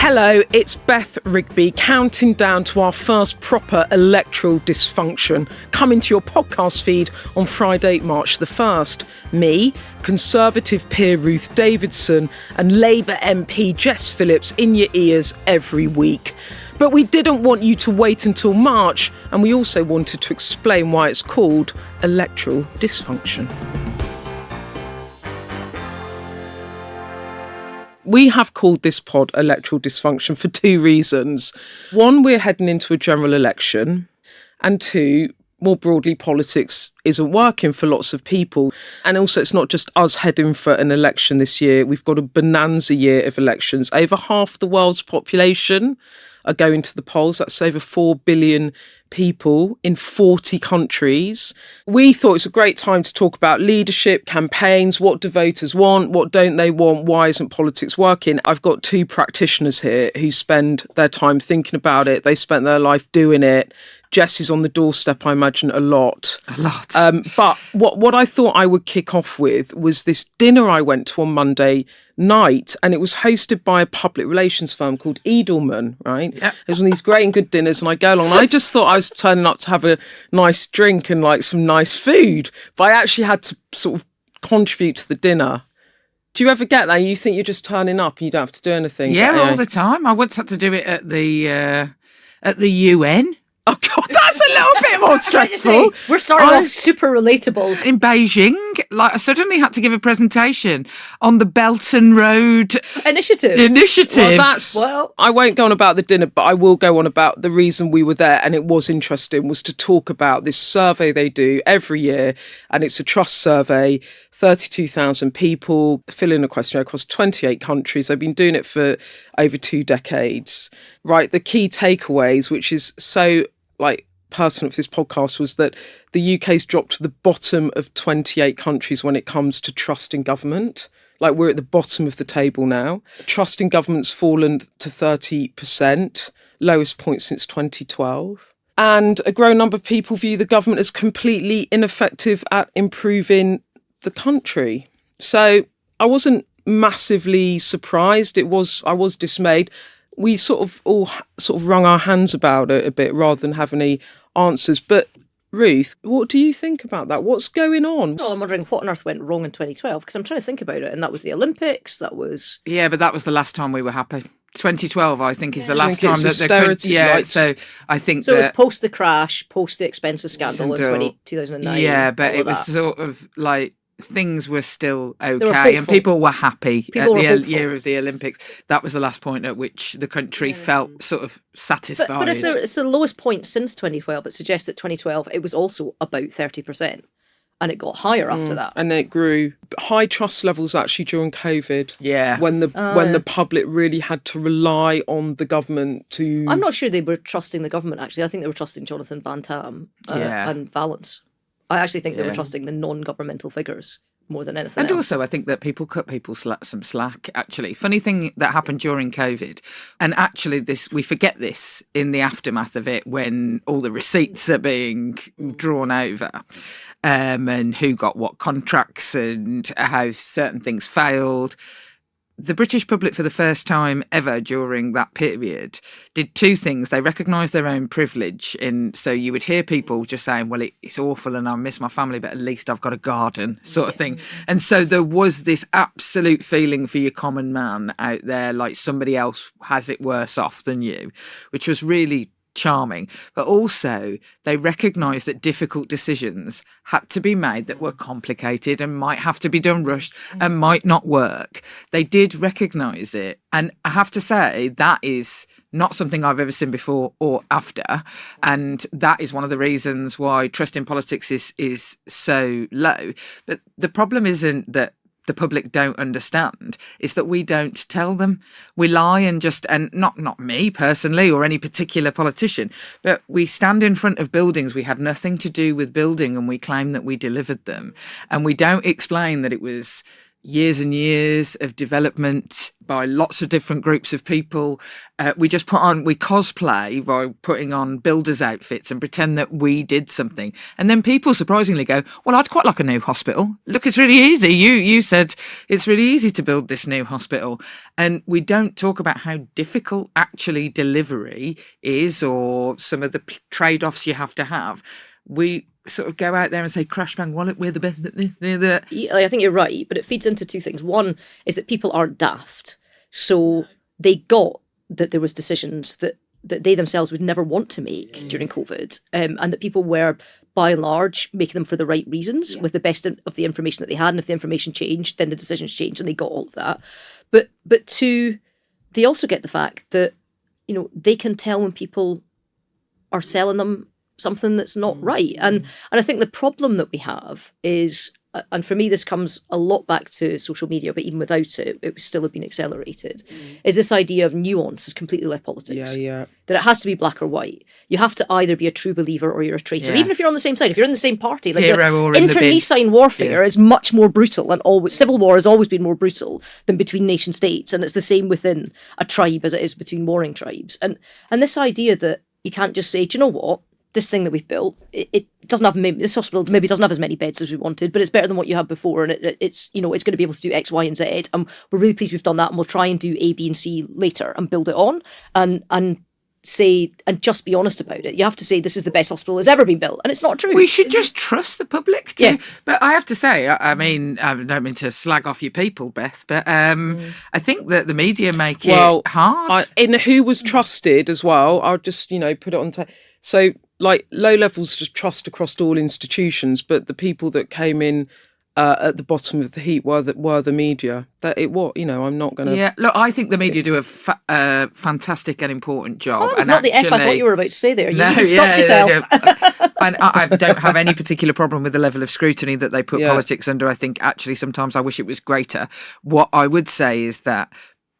Hello, it's Beth Rigby counting down to our first proper electoral dysfunction, coming to your podcast feed on Friday, March the 1st. Me, Conservative peer Ruth Davidson and Labour MP Jess Phillips in your ears every week. But we didn't want you to wait until March, and we also wanted to explain why it's called Electoral Dysfunction. We have called this pod Electoral Dysfunction for two reasons. One, we're heading into a general election. And two, more broadly, politics isn't working for lots of people. And also, it's not just us heading for an election this year. We've got a bonanza year of elections. Over half the world's population are going to the polls. That's over 4 billion people in 40 countries. We thought it's a great time to talk about leadership, campaigns, what do voters want, what don't they want, why isn't politics working? I've got two practitioners here who spend their time thinking about it. They spent their life doing it. Jess is on the doorstep, I imagine, a lot. But what I thought I would kick off with was this dinner I went to on Monday night, and it was hosted by a public relations firm called Edelman, right? Yep. It was one of these great and good dinners, and I go along, and I just thought I was turning up to have a nice drink and like some nice food, but I actually had to sort of contribute to the dinner. Do you ever get that? You think you're just turning up and you don't have to do anything? Yeah, all the time. I once had to do it at the UN. Oh, God, that's a little bit more stressful. We're starting off super relatable. In Beijing, I suddenly had to give a presentation on the Belt and Road Initiative. Well, I won't go on about the dinner, but I will go on about the reason we were there, and it was interesting, was to talk about this survey they do every year, and it's a trust survey. 32,000 people fill in a questionnaire across 28 countries. They've been doing it for over 2 decades. Right, the key takeaways, which is so pertinent for this podcast, was that the UK's dropped to the bottom of 28 countries when it comes to trust in government. We're at the bottom of the table now. Trust in government's fallen to 30%, lowest point since 2012. And a growing number of people view the government as completely ineffective at improving the country. So I wasn't massively surprised. I was dismayed. We all wrung our hands about it a bit rather than have any answers. But Ruth, what do you think about that? What's going on? Well, I'm wondering what on earth went wrong in 2012, because I'm trying to think about it, and that was the Olympics. Yeah, but that was the last time we were happy. 2012, I think, is the last time that they could. Yeah, so I think so. It was post the crash, post the expensive scandal in 2009. Yeah, but it was sort of like things were still okay and people were happy at the year of the Olympics. That was the last point at which the country felt sort of satisfied. But if it's the lowest point since 2012, it suggests that 2012 it was also about 30%, and it got higher after that. And it grew. High trust levels actually during COVID. Yeah. When the public really had to rely on the government to... I'm not sure they were trusting the government, actually. I think they were trusting Jonathan Van Tam and Valence. I actually think they were trusting the non-governmental figures more than anything else. Also, I think that people cut people some slack, actually. Funny thing that happened during COVID, and actually we forget this in the aftermath of it when all the receipts are being drawn over, and who got what contracts and how certain things failed. The British public, for the first time ever during that period, did two things. They recognised their own privilege. So you would hear people just saying, well, it's awful and I miss my family, but at least I've got a garden, sort of thing. And so there was this absolute feeling for your common man out there, like somebody else has it worse off than you, which was really charming. But also they recognised that difficult decisions had to be made that were complicated and might have to be done rushed and might not work. They did recognise it, and I have to say that is not something I've ever seen before or after, and that is one of the reasons why trust in politics is so low. But the problem isn't that the public don't understand, is that we don't tell them. We lie and not me personally or any particular politician, but we stand in front of buildings we had nothing to do with building and we claim that we delivered them. And we don't explain that it was years and years of development by lots of different groups of people. We cosplay by putting on builders' outfits and pretend that we did something. And then people surprisingly go, well, I'd quite like a new hospital. Look, it's really easy. You said it's really easy to build this new hospital. And we don't talk about how difficult actually delivery is, or some of the trade-offs you have to have. We sort of go out there and say, crash bang wallet, we're the best at this. I think you're right, but it feeds into two things. One is that people aren't daft. So they got that there was decisions that they themselves would never want to make during COVID, and that people were, by and large, making them for the right reasons, with the best of the information that they had. And if the information changed, then the decisions changed, and they got all of that. But two, they also get the fact that, they can tell when people are selling them something that's not right. And I think the problem that we have is, and for me this comes a lot back to social media, but even without it, it would still have been accelerated, is this idea of nuance has completely left politics. Yeah. That it has to be black or white. You have to either be a true believer or you're a traitor. Even if you're on the same side, if you're in the same party. Like internecine warfare is much more brutal, and civil war has always been more brutal than between nation states. And it's the same within a tribe as it is between warring tribes. And this idea that you can't just say, do you know what? This thing that we've built, it doesn't have, this hospital maybe doesn't have as many beds as we wanted, but it's better than what you had before, and it's going to be able to do X, Y, and Z. And we're really pleased we've done that, and we'll try and do A, B, and C later and build it on, and say, and just be honest about it. You have to say this is the best hospital that's ever been built, and it's not true. We should just trust the public too. Yeah. But I have to say, I don't mean to slag off your people, Beth, but I think that the media make it hard. In who was trusted as well, I'll just put it on. So, like, low levels of trust across all institutions, but the people that came in at the bottom of the heap were the media. I'm not going to... Yeah, look, I think the media do a fantastic and important job. Oh, it's not the F I thought you were about to say there. You stopped yourself. And I don't have any particular problem with the level of scrutiny that they put politics under. I think, actually, sometimes I wish it was greater. What I would say is that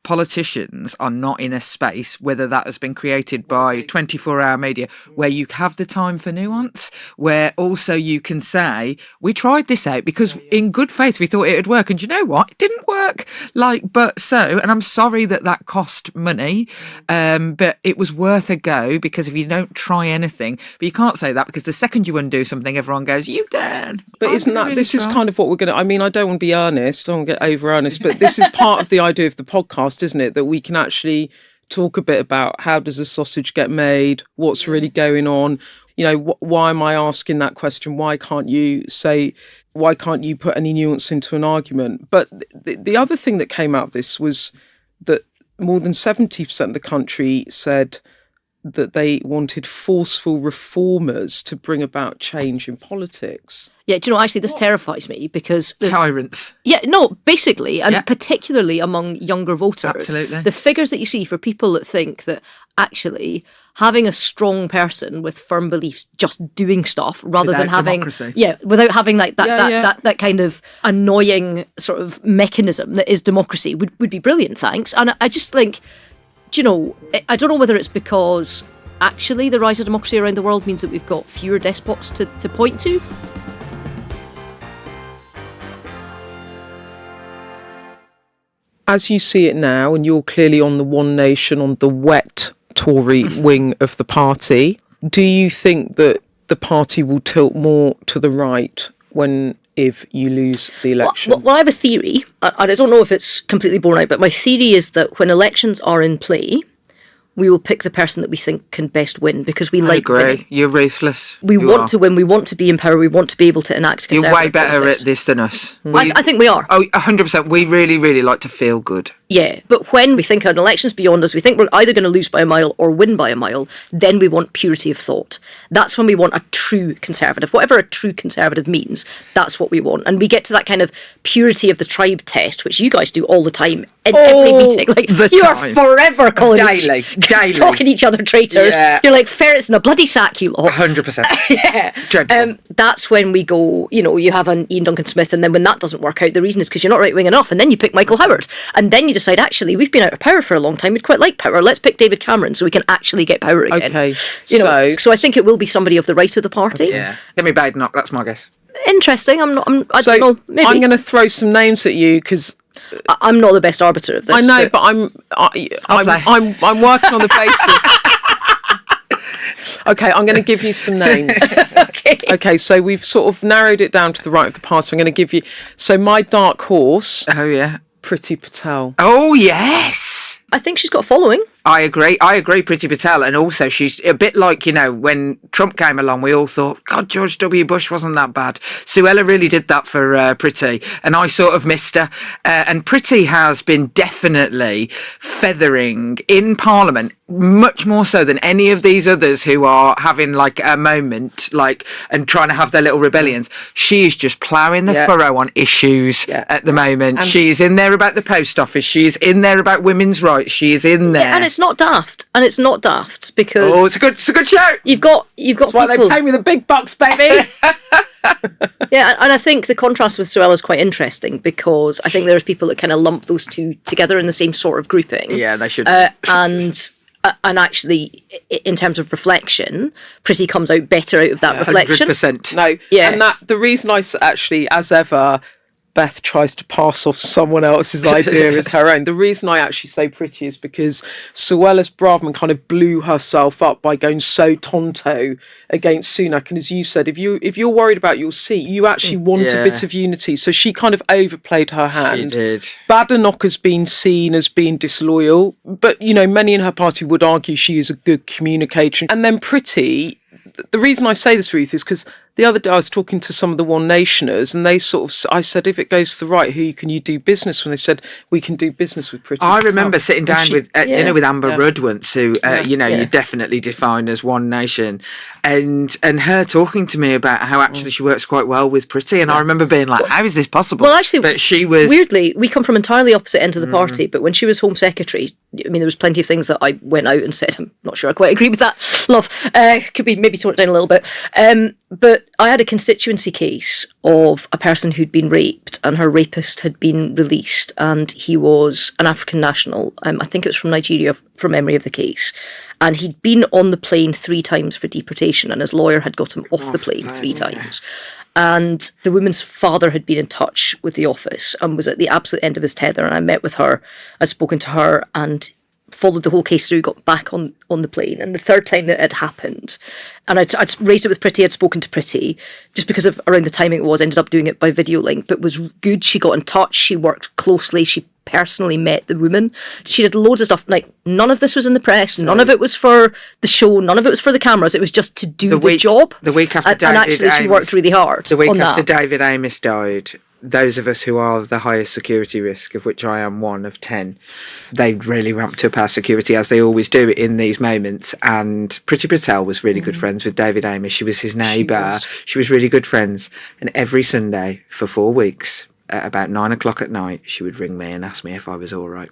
politicians are not in a space, whether that has been created by 24-hour media, where you have the time for nuance, where also you can say, we tried this out because in good faith we thought it would work, and you know what, it didn't work. And I'm sorry that cost money, but it was worth a go, because if you don't try anything, but you can't say that, because the second you undo something, everyone goes, you Dan. But isn't that, this is kind of what we're going to, I don't want to be earnest, I don't want to get over earnest, but this is part of the idea of the podcast, isn't it, that we can actually talk a bit about how does a sausage get made, what's really going on, why am I asking that question, why can't you put any nuance into an argument? But the other thing that came out of this was that more than 70% of the country said that they wanted forceful reformers to bring about change in politics. Yeah, do you know, actually, this terrifies me, because... Tyrants. Yeah, no, basically, and particularly among younger voters. Absolutely. The figures that you see for people that think that actually having a strong person with firm beliefs just doing stuff rather than having... democracy. Yeah, without having like that kind of annoying sort of mechanism that is democracy would be brilliant, thanks. And I just think... Do you know, I don't know whether it's because actually the rise of democracy around the world means that we've got fewer despots to point to. As you see it now, and you're clearly on the One Nation, on the wet Tory wing of the party, do you think that the party will tilt more to the right if you lose the election? Well, I have a theory, and I don't know if it's completely borne out, but my theory is that when elections are in play, we will pick the person that we think can best win, because we like winning. Winning. You're ruthless. We want to win. We want to be in power. We want to be able to enact conservative You're way better policies. at this than us. I think we are. Oh, 100%. We really, really like to feel good. Yeah, but when we think an election's beyond us, we think we're either going to lose by a mile or win by a mile, then we want purity of thought. That's when we want a true conservative. Whatever a true conservative means, that's what we want. And we get to that kind of purity of the tribe test, which you guys do all the time in every meeting. Like, you are forever calling daily talking each other traitors. Yeah. You're like ferrets in a bloody sack, you lot. 100%. Yeah. Dreadful. That's when we go, you have an Ian Duncan Smith, and then when that doesn't work out, the reason is because you're not right-wing enough, and then you pick Michael Howard, and then you decide, actually, we've been out of power for a long time, we'd quite like power, let's pick David Cameron so we can actually get power again. Okay, so I think it will be somebody of the right of the party. Yeah. Give me Badenoch, that's my guess. Interesting. I So don't know. Maybe. I'm going to throw some names at you because I'm not the best arbiter of this. I know, but I'm working on the basis. Okay, I'm going to give you some names. Okay, so we've sort of narrowed it down to the right of the party. I'm going to give you. So my dark horse. Oh yeah. Priti Patel. Oh yes. I think she's got a following. I agree, Priti Patel. And also she's a bit like, when Trump came along, we all thought, God, George W. Bush wasn't that bad. Suella really did that for Priti, and I sort of missed her. And Priti has been definitely feathering in Parliament, much more so than any of these others who are having like a moment, and trying to have their little rebellions. She is just ploughing the furrow on issues at the moment. And she's in there about the post office. She's in there about women's rights. She is in there. Yeah, and it's not daft. Because it's a good show. You've got That's people. why they pay me the big bucks, baby. Yeah, and I think the contrast with Suella is quite interesting because I think there's people that kind of lump those two together in the same sort of grouping. Yeah, they should. And actually, in terms of reflection, Priti comes out better out of that reflection. 100%. No, and the reason I actually, as ever, Beth tries to pass off someone else's idea as her own. The reason I actually say Priti is because Suella's Braverman kind of blew herself up by going so tonto against Sunak. And as you said, if you're worried about your seat, you actually want a bit of unity. So she kind of overplayed her hand. She did. Badenoch has been seen as being disloyal, but many in her party would argue she is a good communicator. And then Priti, the reason I say this, Ruth, is because the other day I was talking to some of the One Nationers, and I said, if it goes to the right, who can you do business with? They said, we can do business with Priti. I remember sitting down at dinner with Amber Rudd once, who, you definitely define as One Nation, and her talking to me about how actually she works quite well with Priti, and I remember being like, how is this possible? Well, actually, but she was... Weirdly, we come from entirely opposite ends of the party, but when she was Home Secretary, there was plenty of things that I went out and said, I'm not sure I quite agree with that, love. Could be maybe tone it down a little bit. But I had a constituency case of a person who'd been raped and her rapist had been released, and he was an African national. I think it was from Nigeria, from memory of the case. And he'd been on the plane 3 times for deportation, and his lawyer had got him off the plane 3 times. And the woman's father had been in touch with the office and was at the absolute end of his tether. And I met with her, I'd spoken to her, and followed the whole case through, got back on the plane. And the third time that it had happened, and I'd raised it with Priti, I'd spoken to Priti, just because of around the timing it was, ended up doing it by video link, but was good. She got in touch, she worked closely, she personally met the woman. She did loads of stuff, like none of this was in the press, none of it was for the show, none of it was for the cameras, it was just to do the job. The week after and actually she worked really hard. The week after David Amos died, those of us who are of the highest security risk, of which I am one of 10, they really ramped up our security, as they always do in these moments. And Priti Patel was really good friends with David Amos. She was his neighbour. She was really good friends. And every Sunday for 4 weeks, at about 9 o'clock at night, she would ring me and ask me if I was all right.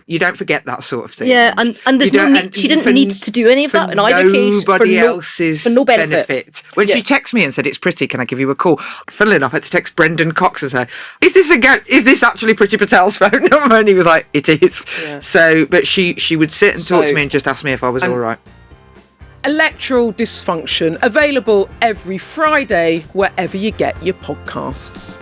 You don't forget that sort of thing. Yeah, and there's no need, she didn't need to do any of that in either case. Nobody else's for no benefit. When she texted me and said, it's Priti, can I give you a call? Funnily enough, I had to text Brendan Cox and say, is this actually Priti Patel's phone number? And he was like, it is. Yeah. So, but she would sit and talk to me and just ask me if I was all right. Electoral Dysfunction, available every Friday wherever you get your podcasts.